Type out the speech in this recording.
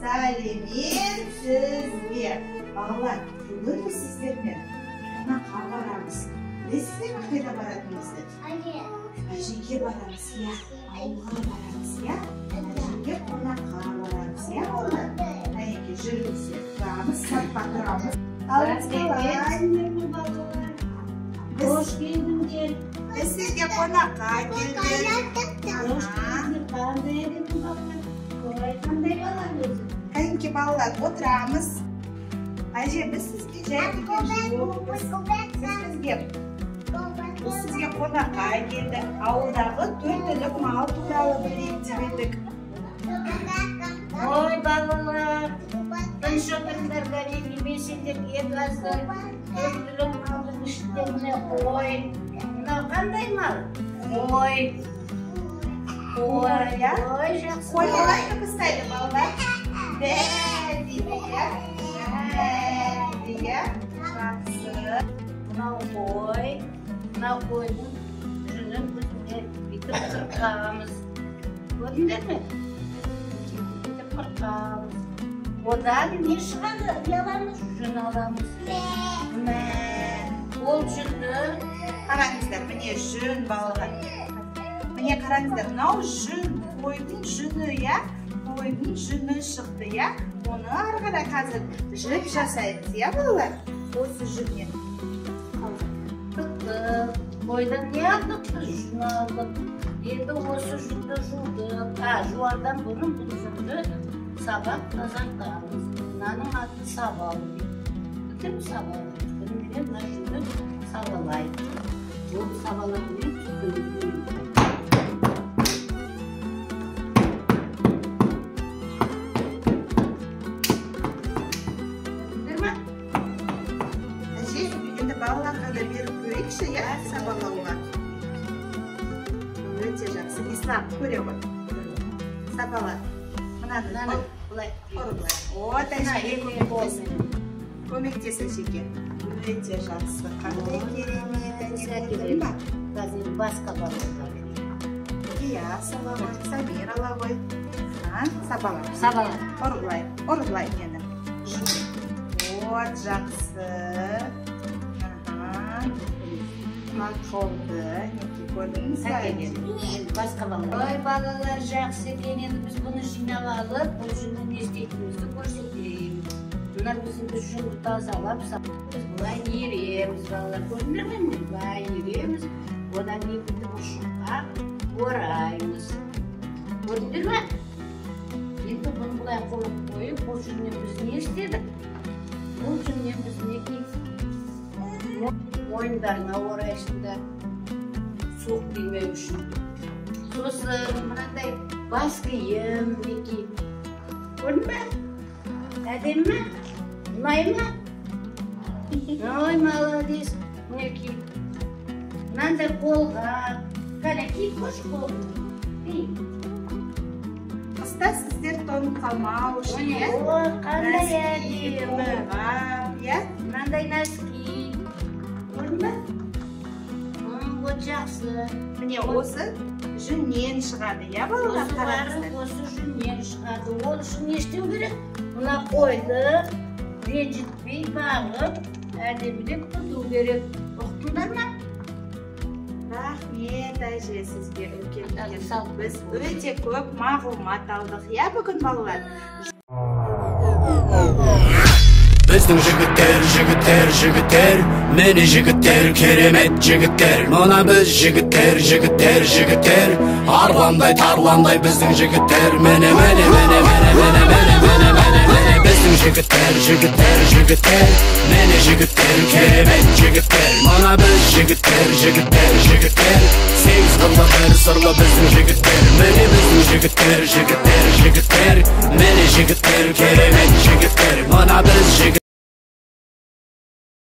сәлеметсіздер. Балалар, бүгін сіздермен қонаққа барамыз. Білесіздер ме қайда баратынымызды? Әжеге барамыз, иә. Ауылға барамыз, иә. Әжеге қонаққа барамыз, иә балалар. Әйеке жүріңіздер, тұрамыз, сапқа тұрамыз. Қалыңыз қалай? Қош келдіңдер. Біз сізге қонаққа келдік. Қош келдіңдер. Қандай едіңіз балалар? Қандай балалар өзі? Әйеке балалар, отырамыз. Әже, біз сізге жәрдемге жоқпыз. Біз сізге қонаққа келдік. Ауылдағы 4 түлік мал туралы білейік деп едік. Ой балалар, тыныш отырыңдар, бәрекелмесеңдер, ертеңдер. 4 түлік малдың ішінде міне қой. Мынау қандай мал? Қой. Қой, жақсы. Қой қалай дыбыстайды балалар? Бә дейді, иә? Иә? Жақсы. Мынау қой. Мынау қойдың жүнін бізде бүйтіп қырқамыз. Көрдіңдер ме? Бүйтіп қырқамыз. Одан не шығады? Аламыз, жүн аламыз. Ол жүнді Қараңыздар, міне жүн балалар. Міне қараңыздар, мынау жүн, қойдың жүні, иә? Қойдың жүні шықты, иә? Оны арғада қазір жіп жасаймыз, иә балалар? Осы жүннен. Қойдан не алдық? Жүн алдық. Енді осы жүнді жудық. Жуардан бұрын бұл жүнді сабақ тазартамыз. Мынаның аты сабалы дейді. Білдім сабалы. Білмеген мына жүнді сабалайды. Ол сабалаумен түтінді. Балаларға да беріп көрейікші, иә, сабалауға. Өте жақсы, ислам көре ғой. Сабалар. Мынаны бұлай ұрылай. От, көмектесін шеке. Өте жақсы. Қандай керемет, көрдің ба? Қазір басқа балалар. Иә, сабалар. Самир ала ғой. Сабалар. Ұрылай мені. От, жақсы. Қолды, неке көрдіңіз бе? Басқа балалар. Ой, балалар жақсы екен, енді біз бұны жинап алып, бұл жүнді не істейтінімізді көрсетейміз. Мына біздің жүнді тазалап, біз бұлай ереміз, балалар. Көрдіңдер ме? Бұлай ереміз, одан кейін ұшыққа ораймыз. Көрдіңдер ме? Енді бұны бұлай қолып қойып, бұл жүннен біз не істедік? Бұл жүннен біз не кейсіз? Ойындарына орайшында суық тимеу үшін. Сосын мынандай бас киім мінекей. Көрдің бе? Әдемі ме? Ұнай ма? Ой, молодец. Мінекей. Мынандай қолға. Кәлекей қош қолға. Қыста сіздер тоңып қалмау үшін, иә? Ой, қандай әдемі. Мынандай нәски. Ол жақсы. Міне осы жүннен шығады, иә балалар? Осы жүннен шығады. Ол үшін не істеу керек? Мына қойды ренжітпей бағып, әдемілеп күту керек. Ұқтыңдар ма? Рахмет әже сізге үлкен. Біз өте көп мағлұмат алдық, иә бүгін балалар? Біздің жігіттер, мені жігіттер, керемет жігіттер. Мұна біз жігіттер, арландай, тарландай біздің жігіттер. Мені. Біздің жігіттер, мені жігіттер, керемет жігіттер. Мұна біз жігіттер, 8 қырлы бір сырлы біздің жігіттер. Мені біздің жігіттер, мені жігіттер, керемет жігіттер. Мұна біз жігіттер.